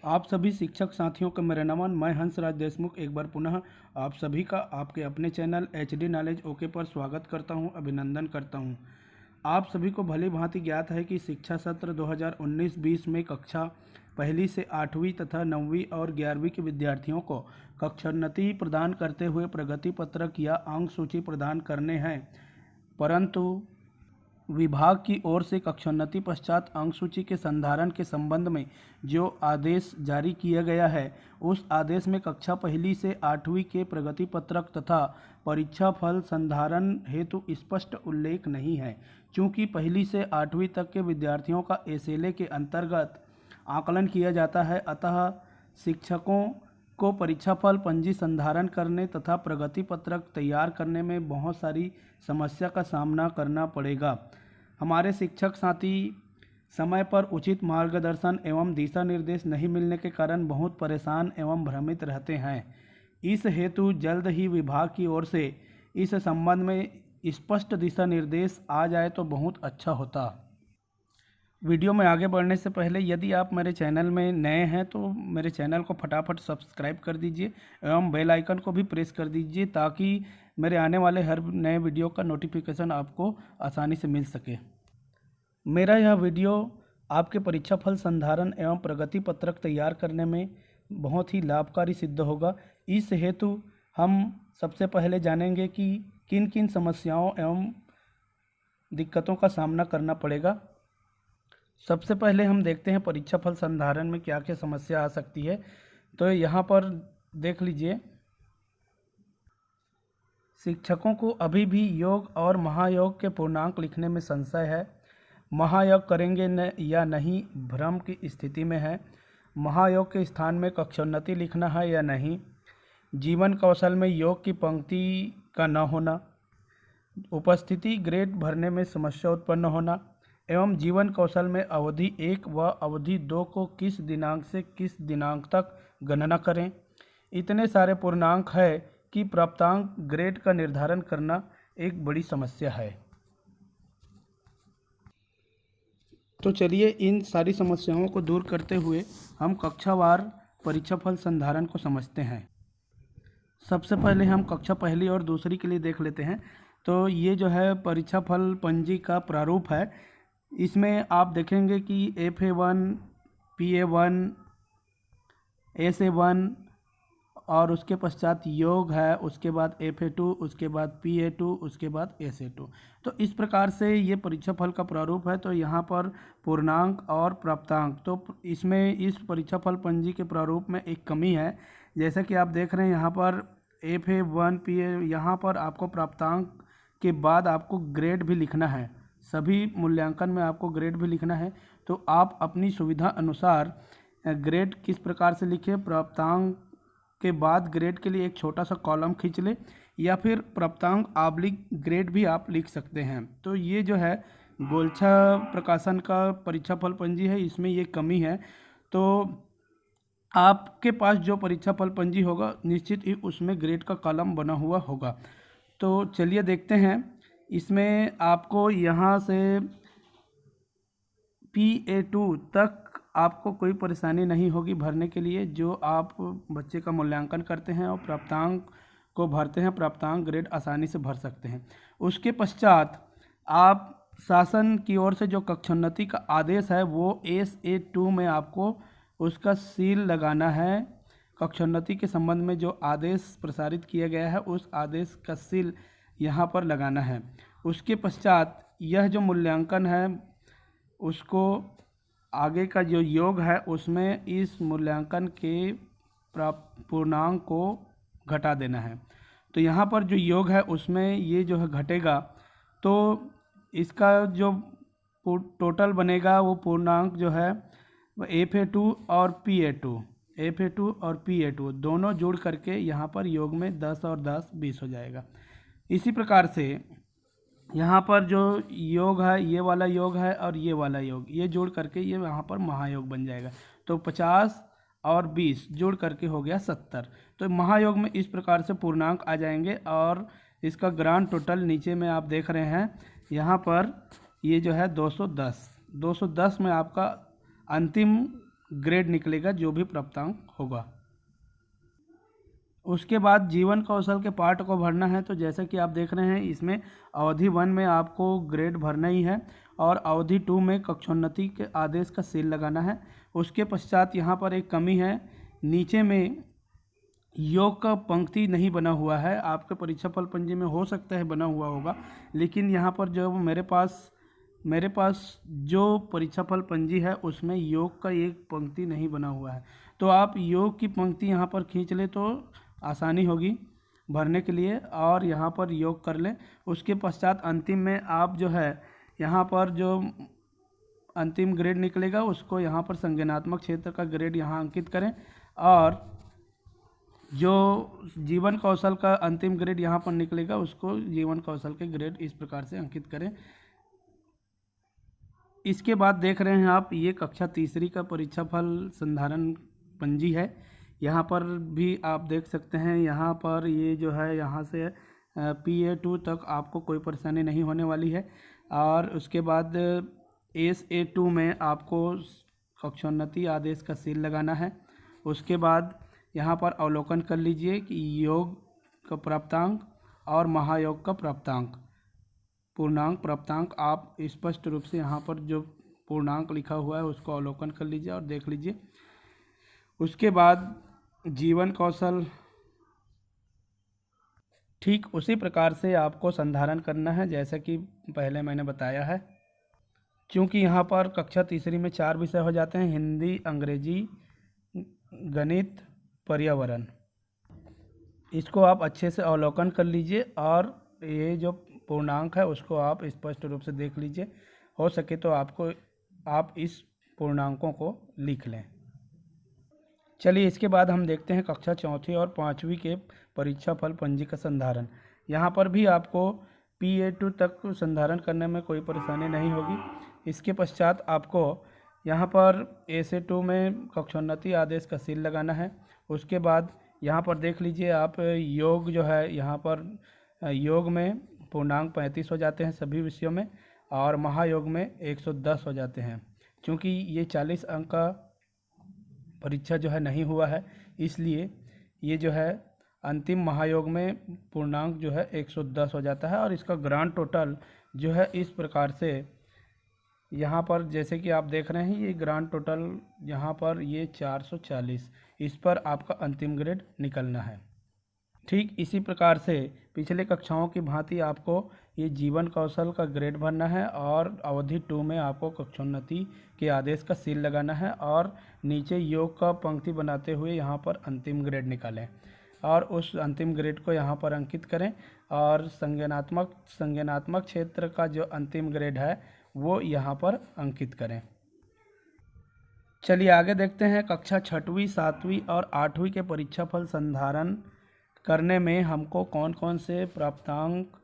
आप सभी शिक्षक साथियों को मेरा नमन। मैं हंसराज देशमुख एक बार पुनः आप सभी का आपके अपने चैनल HD नॉलेज ओके पर स्वागत करता हूं, अभिनंदन करता हूं। आप सभी को भली भांति ज्ञात है कि शिक्षा सत्र 2019-20 में कक्षा पहली से 8वीं तथा 9वीं और 11वीं के विद्यार्थियों को कक्षोन्नति प्रदान करते हुए प्रगति पत्रक या अंक सूची प्रदान करने हैं, परंतु विभाग की ओर से कक्षोन्नति पश्चात अंक सूची के संधारण के संबंध में जो आदेश जारी किया गया है, उस आदेश में कक्षा पहली से 8वीं के प्रगति पत्रक तथा परीक्षा फल संधारण हेतु स्पष्ट उल्लेख नहीं है। चूँकि पहली से 8वीं तक के विद्यार्थियों का एसएलए के अंतर्गत आकलन किया जाता है, अतः शिक्षकों को परीक्षाफल पंजी संधारण करने तथा प्रगति पत्रक तैयार करने में बहुत सारी समस्या का सामना करना पड़ेगा। हमारे शिक्षक साथी समय पर उचित मार्गदर्शन एवं दिशा निर्देश नहीं मिलने के कारण बहुत परेशान एवं भ्रमित रहते हैं। इस हेतु जल्द ही विभाग की ओर से इस संबंध में स्पष्ट दिशा निर्देश आ जाए तो बहुत अच्छा होता। वीडियो में आगे बढ़ने से पहले यदि आप मेरे चैनल में नए हैं तो मेरे चैनल को फटाफट सब्सक्राइब कर दीजिए एवं बेल आइकन को भी प्रेस कर दीजिए ताकि मेरे आने वाले हर नए वीडियो का नोटिफिकेशन आपको आसानी से मिल सके। मेरा यह वीडियो आपके परीक्षा फल संधारण एवं प्रगति पत्रक तैयार करने में बहुत ही लाभकारी सिद्ध होगा। इस हेतु हम सबसे पहले जानेंगे कि किन किन समस्याओं एवं दिक्कतों का सामना करना पड़ेगा। सबसे पहले हम देखते हैं परीक्षा फल संधारण में क्या क्या समस्या आ सकती है। तो यहाँ पर देख लीजिए, शिक्षकों को अभी भी योग और महायोग के पूर्णांक लिखने में संशय है। महायोग करेंगे न या नहीं भ्रम की स्थिति में है। महायोग के स्थान में कक्षोन्नति लिखना है या नहीं। जीवन कौशल में योग की पंक्ति का न होना। उपस्थिति ग्रेड भरने में समस्या उत्पन्न होना एवं जीवन कौशल में अवधि 1 व अवधि 2 को किस दिनांक से किस दिनांक तक गणना करें। इतने सारे पूर्णांक है कि प्राप्तांक ग्रेड का निर्धारण करना एक बड़ी समस्या है। तो चलिए इन सारी समस्याओं को दूर करते हुए हम कक्षावार परीक्षाफल संधारण को समझते हैं। सबसे पहले हम कक्षा पहली और दूसरी के लिए देख लेते हैं। तो ये जो है परीक्षाफल पंजी का प्रारूप है। इसमें आप देखेंगे कि FA1, PA1, SA1 और उसके पश्चात योग है, उसके बाद FA2, उसके बाद PA2, उसके बाद SA2। तो इस प्रकार से ये परीक्षा फल का प्रारूप है। तो यहाँ पर पूर्णांक और प्राप्तांक, तो इसमें इस परीक्षा फल पंजी के प्रारूप में एक कमी है। जैसे कि आप देख रहे हैं यहाँ पर FA1, PA, यहाँ पर आपको प्राप्तांक के बाद आपको ग्रेड भी लिखना है। सभी मूल्यांकन में आपको ग्रेड भी लिखना है। तो आप अपनी सुविधा अनुसार ग्रेड किस प्रकार से लिखें, प्राप्तांक के बाद ग्रेड के लिए एक छोटा सा कॉलम खींच ले या फिर प्राप्तांक ऑब्लिक ग्रेड भी आप लिख सकते हैं। तो ये जो है गोलछा प्रकाशन का परीक्षा फल पंजी है, इसमें ये कमी है। तो आपके पास जो परीक्षा फल पंजी होगा निश्चित ही उसमें ग्रेड का कॉलम बना हुआ होगा। तो चलिए देखते हैं। इसमें आपको यहाँ से PA2 तक आपको कोई परेशानी नहीं होगी भरने के लिए। जो आप बच्चे का मूल्यांकन करते हैं और प्राप्तांक को भरते हैं, प्राप्तांक ग्रेड आसानी से भर सकते हैं। उसके पश्चात आप शासन की ओर से जो कक्षोन्नति का आदेश है वो SA2 में आपको उसका सील लगाना है। कक्षोन्नति के संबंध में जो आदेश प्रसारित किया गया है उस आदेश का सील यहाँ पर लगाना है। उसके पश्चात यह जो मूल्यांकन है उसको आगे का जो योग है उसमें इस मूल्यांकन के पूर्णांक को घटा देना है। तो यहाँ पर जो योग है उसमें ये जो है घटेगा, तो इसका जो टोटल बनेगा वो पूर्णांक जो है FA2 और PA2 दोनों जोड़ करके यहाँ पर योग में 10 और 10 20 हो जाएगा। इसी प्रकार से यहाँ पर जो योग है, ये वाला योग है और ये वाला योग, ये जोड़ करके ये यहाँ पर महायोग बन जाएगा। तो 50 और 20 जोड़ करके हो गया 70। तो महायोग में इस प्रकार से पूर्णांक आ जाएंगे और इसका ग्रांड टोटल नीचे में आप देख रहे हैं यहाँ पर ये जो है 210 में आपका अंतिम ग्रेड निकलेगा जो भी प्राप्तांक होगा। उसके बाद जीवन कौशल के पार्ट को भरना है। तो जैसा कि आप देख रहे हैं इसमें अवधि 1 में आपको ग्रेड भरना ही है और अवधि 2 में कक्षोन्नति के आदेश का सील लगाना है। उसके पश्चात यहाँ पर एक कमी है, नीचे में योग का पंक्ति नहीं बना हुआ है। आपके परीक्षा फल पंजी में हो सकता है बना हुआ होगा, लेकिन यहाँ पर जो मेरे पास जो परीक्षा फल पंजी है उसमें योग का एक पंक्ति नहीं बना हुआ है। तो आप योग की पंक्ति यहाँ पर खींच ले तो आसानी होगी भरने के लिए और यहाँ पर योग कर लें। उसके पश्चात अंतिम में आप जो है यहाँ पर जो अंतिम ग्रेड निकलेगा उसको यहाँ पर संज्ञानात्मक क्षेत्र का ग्रेड यहाँ अंकित करें और जो जीवन कौशल का अंतिम ग्रेड यहाँ पर निकलेगा उसको जीवन कौशल के ग्रेड इस प्रकार से अंकित करें। इसके बाद देख रहे हैं आप ये कक्षा तीसरी का परीक्षा फल संधारण पंजी है। यहाँ पर भी आप देख सकते हैं, यहाँ पर ये जो है यहाँ से PA2 तक आपको कोई परेशानी नहीं होने वाली है। और उसके बाद SA2 में आपको कक्षोन्नति आदेश का सील लगाना है। उसके बाद यहाँ पर अवलोकन कर लीजिए कि योग का प्राप्तांक और महायोग का प्राप्तांक पूर्णांक प्राप्तांक आप स्पष्ट रूप से यहाँ पर जो पूर्णांक लिखा हुआ है उसको अवलोकन कर लीजिए और देख लीजिए। उसके बाद जीवन कौशल ठीक उसी प्रकार से आपको संधारण करना है जैसा कि पहले मैंने बताया है। क्योंकि यहाँ पर कक्षा तीसरी में 4 विषय हो जाते हैं, हिंदी, अंग्रेजी, गणित, पर्यावरण। इसको आप अच्छे से अवलोकन कर लीजिए और ये जो पूर्णांक है उसको आप स्पष्ट रूप से देख लीजिए। हो सके तो आप इस पूर्णांकों को लिख लें। चलिए इसके बाद हम देखते हैं कक्षा चौथी और पाँचवीं के परीक्षा फल पंजी का संधारण। यहाँ पर भी आपको PA2 तक संधारण करने में कोई परेशानी नहीं होगी। इसके पश्चात आपको यहाँ पर SA2 में कक्षोन्नति आदेश का सील लगाना है। उसके बाद यहाँ पर देख लीजिए आप योग जो है यहाँ पर योग में पूर्णांक 35 हो जाते हैं सभी विषयों में और महायोग में 110 हो जाते हैं। क्योंकि ये 40 अंक का परीक्षा जो है नहीं हुआ है, इसलिए ये जो है अंतिम महायोग में पूर्णांक जो है 110 हो जाता है और इसका ग्रांड टोटल जो है इस प्रकार से यहाँ पर जैसे कि आप देख रहे हैं ये ग्रांड टोटल यहाँ पर ये 440, इस पर आपका अंतिम ग्रेड निकलना है। ठीक इसी प्रकार से पिछले कक्षाओं की भांति आपको ये जीवन कौशल का ग्रेड भरना है और अवधि 2 में आपको कक्षोन्नति के आदेश का सील लगाना है और नीचे योग का पंक्ति बनाते हुए यहाँ पर अंतिम ग्रेड निकालें और उस अंतिम ग्रेड को यहाँ पर अंकित करें और संज्ञानात्मक क्षेत्र का जो अंतिम ग्रेड है वो यहाँ पर अंकित करें। चलिए आगे देखते हैं कक्षा छठवीं, सातवीं और आठवीं के परीक्षा फल संधारण करने में हमको कौन कौन से प्राप्तांक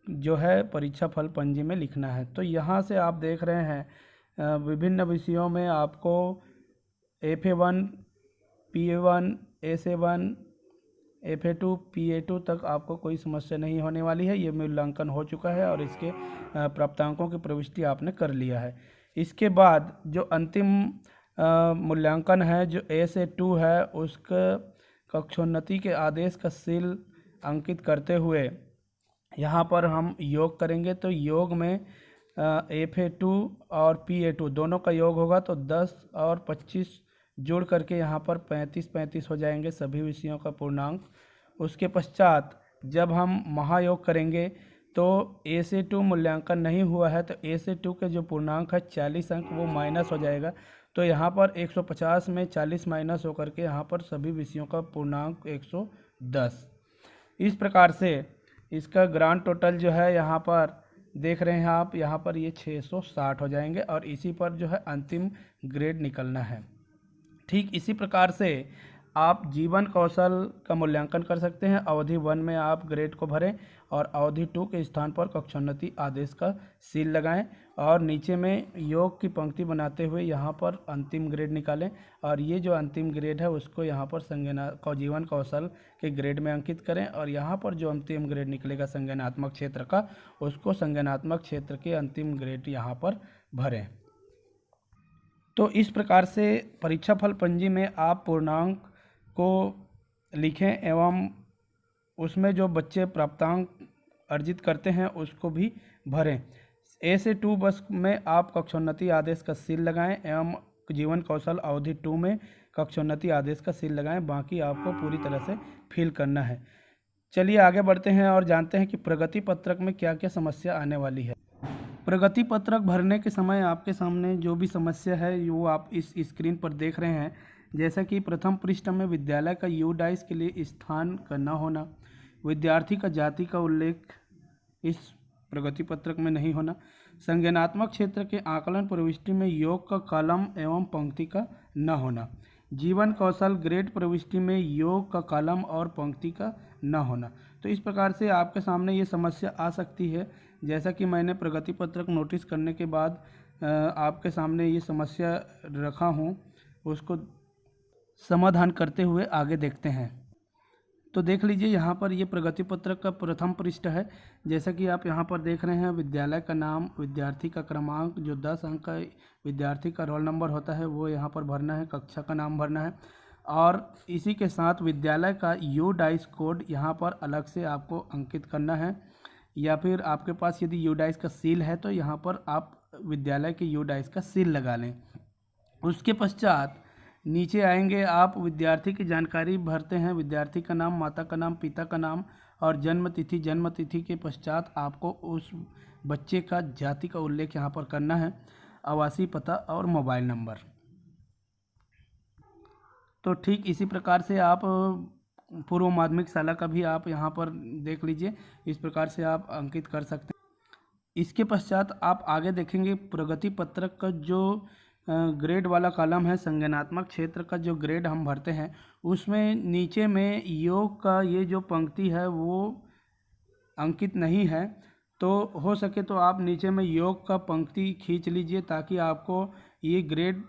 जो है परीक्षा फल पंजी में लिखना है। तो यहाँ से आप देख रहे हैं विभिन्न विषयों में आपको FA1, PA1, SA1, FA2, PA2 तक आपको कोई समस्या नहीं होने वाली है। ये मूल्यांकन हो चुका है और इसके प्राप्तांकों की प्रविष्टि आपने कर लिया है। इसके बाद जो अंतिम मूल्यांकन है जो SA2 है उसका कक्षोन्नति के आदेश का सील अंकित करते हुए यहाँ पर हम योग करेंगे। तो योग में FA2 और PA2 दोनों का योग होगा तो 10 और 25 जोड़ करके यहाँ पर 35 हो जाएंगे सभी विषयों का पूर्णांक। उसके पश्चात जब हम महायोग करेंगे तो SA2 मूल्यांकन नहीं हुआ है तो SA2 के जो पूर्णांक है 40 अंक वो माइनस हो जाएगा। तो यहाँ पर 150 में 40 माइनस होकर के यहाँ पर सभी विषयों का पूर्णांक 110। इस प्रकार से इसका ग्रांड टोटल जो है यहाँ पर देख रहे हैं आप, यहाँ पर ये 660 हो जाएंगे और इसी पर जो है अंतिम ग्रेड निकलना है। ठीक इसी प्रकार से आप जीवन कौशल का मूल्यांकन कर सकते हैं। अवधि 1 में आप ग्रेड को भरें और अवधि 2 के स्थान पर कक्षोन्नति आदेश का सील लगाएं और नीचे में योग की पंक्ति बनाते हुए यहाँ पर अंतिम ग्रेड निकालें और ये जो अंतिम ग्रेड है उसको यहाँ पर जीवन कौशल के ग्रेड में अंकित करें और यहाँ पर जो अंतिम ग्रेड निकलेगा संज्ञानात्मक क्षेत्र का उसको संज्ञानात्मक क्षेत्र के अंतिम ग्रेड यहाँ पर भरें। तो इस प्रकार से परीक्षा फल पंजी में आप पूर्णांक को लिखें एवं उसमें जो बच्चे प्राप्तांक अर्जित करते हैं उसको भी भरें। ए से 2 बस में आप कक्षोन्नति आदेश का सील लगाएं एवं जीवन कौशल अवधि 2 में कक्षोन्नति आदेश का सील लगाएं। बाकी आपको पूरी तरह से फिल करना है। चलिए आगे बढ़ते हैं और जानते हैं कि प्रगति पत्रक में क्या क्या समस्या आने वाली है। प्रगति पत्रक भरने के समय आपके सामने जो भी समस्या है वो आप इस स्क्रीन पर देख रहे हैं। जैसा कि प्रथम पृष्ठ में विद्यालय का यूडाइस के लिए स्थान का न होना, विद्यार्थी का जाति का उल्लेख इस प्रगति पत्रक में नहीं होना, संज्ञानात्मक क्षेत्र के आकलन प्रविष्टि में योग का कॉलम एवं पंक्ति का न होना, जीवन कौशल ग्रेड प्रविष्टि में योग का कॉलम और पंक्ति का न होना। तो इस प्रकार से आपके सामने ये समस्या आ सकती है। जैसा कि मैंने प्रगति पत्रक नोटिस करने के बाद आपके सामने ये समस्या रखा हूँ, उसको समाधान करते हुए आगे देखते हैं। तो देख लीजिए यहाँ पर ये प्रगति पत्रक का प्रथम पृष्ठ है। जैसा कि आप यहाँ पर देख रहे हैं, विद्यालय का नाम, विद्यार्थी का क्रमांक, जो 10 अंक का विद्यार्थी का रोल नंबर होता है वो यहाँ पर भरना है, कक्षा का नाम भरना है और इसी के साथ विद्यालय का यूडाइस कोड यहाँ पर अलग से आपको अंकित करना है, या फिर आपके पास यदि यूडाइस का सील है तो यहाँ पर आप विद्यालय के यूडाइस का सील लगा लें। उसके पश्चात नीचे आएंगे, आप विद्यार्थी की जानकारी भरते हैं, विद्यार्थी का नाम, माता का नाम, पिता का नाम और जन्म तिथि। जन्म तिथि के पश्चात आपको उस बच्चे का जाति का उल्लेख यहाँ पर करना है, आवासीय पता और मोबाइल नंबर। तो ठीक इसी प्रकार से आप पूर्व माध्यमिक शाला का भी आप यहाँ पर देख लीजिए, इस प्रकार से आप अंकित कर सकते हैं। इसके पश्चात आप आगे देखेंगे प्रगति पत्रक का जो ग्रेड वाला कॉलम है, संज्ञानात्मक क्षेत्र का जो ग्रेड हम भरते हैं उसमें नीचे में योग का ये जो पंक्ति है वो अंकित नहीं है। तो हो सके तो आप नीचे में योग का पंक्ति खींच लीजिए ताकि आपको ये ग्रेड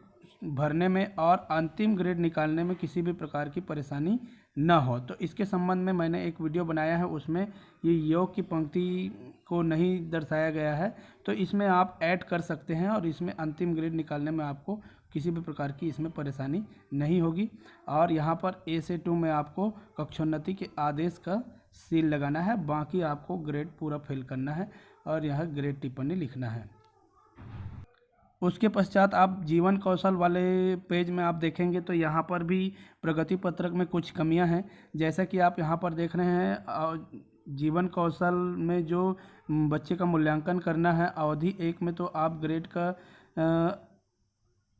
भरने में और अंतिम ग्रेड निकालने में किसी भी प्रकार की परेशानी न हो। तो इसके संबंध में मैंने एक वीडियो बनाया है, उसमें ये योग की पंक्ति को नहीं दर्शाया गया है, तो इसमें आप ऐड कर सकते हैं और इसमें अंतिम ग्रेड निकालने में आपको किसी भी प्रकार की इसमें परेशानी नहीं होगी। और यहाँ पर ए से 2 में आपको कक्षोन्नति के आदेश का सील लगाना है, बाकी आपको ग्रेड पूरा फिल करना है और यह ग्रेड टिप्पणी लिखना है। उसके पश्चात आप जीवन कौशल वाले पेज में आप देखेंगे तो यहाँ पर भी प्रगति पत्रक में कुछ कमियां हैं। जैसा कि आप यहाँ पर देख रहे हैं, जीवन कौशल में जो बच्चे का मूल्यांकन करना है, अवधि 1 में तो आप ग्रेड का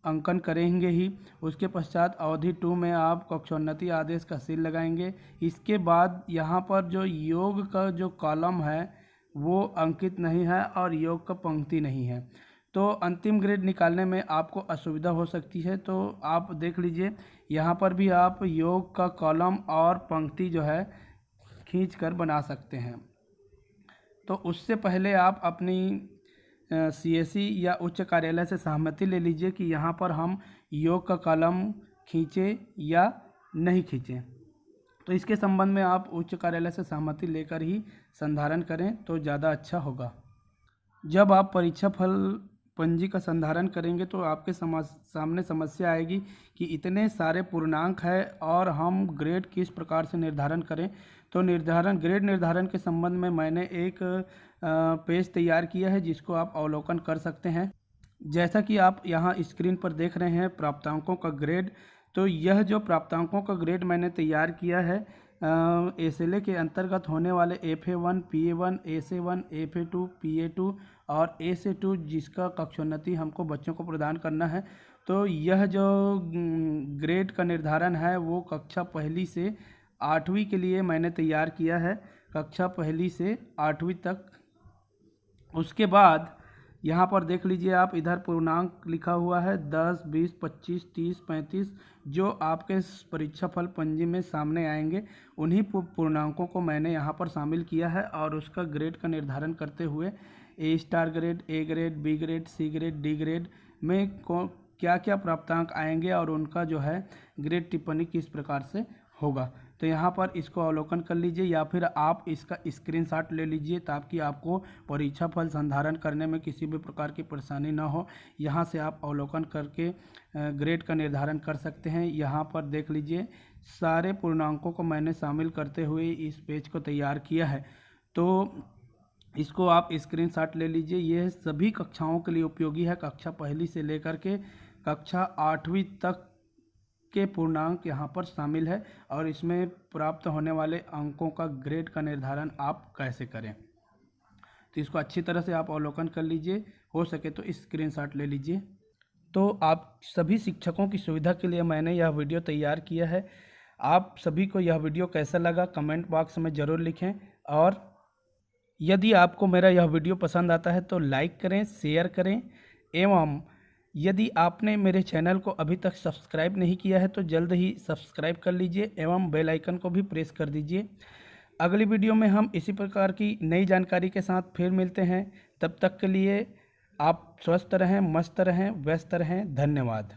अंकन करेंगे ही। उसके पश्चात अवधि 2 में आप कक्षोन्नति आदेश का सील लगाएंगे। इसके बाद यहाँ पर जो योग का जो कॉलम है वो अंकित नहीं है और योग का पंक्ति नहीं है, तो अंतिम ग्रेड निकालने में आपको असुविधा हो सकती है। तो आप देख लीजिए यहाँ पर भी आप योग का कॉलम और पंक्ति जो है खींच कर बना सकते हैं। तो उससे पहले आप अपनी CSE या उच्च कार्यालय से सहमति ले लीजिए कि यहाँ पर हम योग का कॉलम खींचें या नहीं खींचें। तो इसके संबंध में आप उच्च कार्यालय से सहमति लेकर ही संधारण करें तो ज़्यादा अच्छा होगा। जब आप परीक्षा फल पंजी का संधारण करेंगे तो आपके सामने समस्या आएगी कि इतने सारे पूर्णांक है और हम ग्रेड किस प्रकार से निर्धारण करें। तो ग्रेड निर्धारण के संबंध में मैंने एक पेज तैयार किया है जिसको आप अवलोकन कर सकते हैं। जैसा कि आप यहाँ स्क्रीन पर देख रहे हैं प्राप्तांकों का ग्रेड, तो यह जो प्राप्तांकों का ग्रेड मैंने तैयार किया है SLA के अंतर्गत होने वाले FA1, PA1, SA1, FA2, PA2 और A से 2 जिसका कक्षोन्नति हमको बच्चों को प्रदान करना है। तो यह जो ग्रेड का निर्धारण है वो कक्षा पहली से 8वीं के लिए मैंने तैयार किया है, कक्षा पहली से 8वीं तक। उसके बाद यहाँ पर देख लीजिए आप, इधर पूर्णांक लिखा हुआ है 10, 20, 25, 30, 35 जो आपके परीक्षा फल पंजी में सामने आएंगे, उन्हीं पूर्णांकों को मैंने यहाँ पर शामिल किया है और उसका ग्रेड का निर्धारण करते हुए A* grade, A grade, B grade, C grade, D grade में क्या क्या प्राप्तांक आएंगे और उनका जो है ग्रेड टिप्पणी किस प्रकार से होगा। तो यहाँ पर इसको अवलोकन कर लीजिए या फिर आप इसका स्क्रीनशॉट ले लीजिए ताकि आपको परीक्षा फल संधारण करने में किसी भी प्रकार की परेशानी ना हो। यहाँ से आप अवलोकन करके ग्रेड का निर्धारण कर सकते हैं। यहाँ पर देख लीजिए सारे पूर्णांकों को मैंने शामिल करते हुए इस पेज को तैयार किया है। तो इसको आप स्क्रीनशॉट ले लीजिए। यह सभी कक्षाओं के लिए उपयोगी है। कक्षा पहली से लेकर के कक्षा 8वीं तक के पूर्णांक यहाँ पर शामिल है और इसमें प्राप्त होने वाले अंकों का ग्रेड का निर्धारण आप कैसे करें, तो इसको अच्छी तरह से आप अवलोकन कर लीजिए। हो सके तो स्क्रीनशॉट ले लीजिए। तो आप सभी शिक्षकों की सुविधा के लिए मैंने यह वीडियो तैयार किया है। आप सभी को यह वीडियो कैसा लगा कमेंट बॉक्स में ज़रूर लिखें और यदि आपको मेरा यह वीडियो पसंद आता है तो लाइक करें, शेयर करें एवं यदि आपने मेरे चैनल को अभी तक सब्सक्राइब नहीं किया है तो जल्द ही सब्सक्राइब कर लीजिए एवं बेल आइकन को भी प्रेस कर दीजिए। अगली वीडियो में हम इसी प्रकार की नई जानकारी के साथ फिर मिलते हैं। तब तक के लिए आप स्वस्थ रहें, मस्त रहें, व्यस्त रहें। धन्यवाद।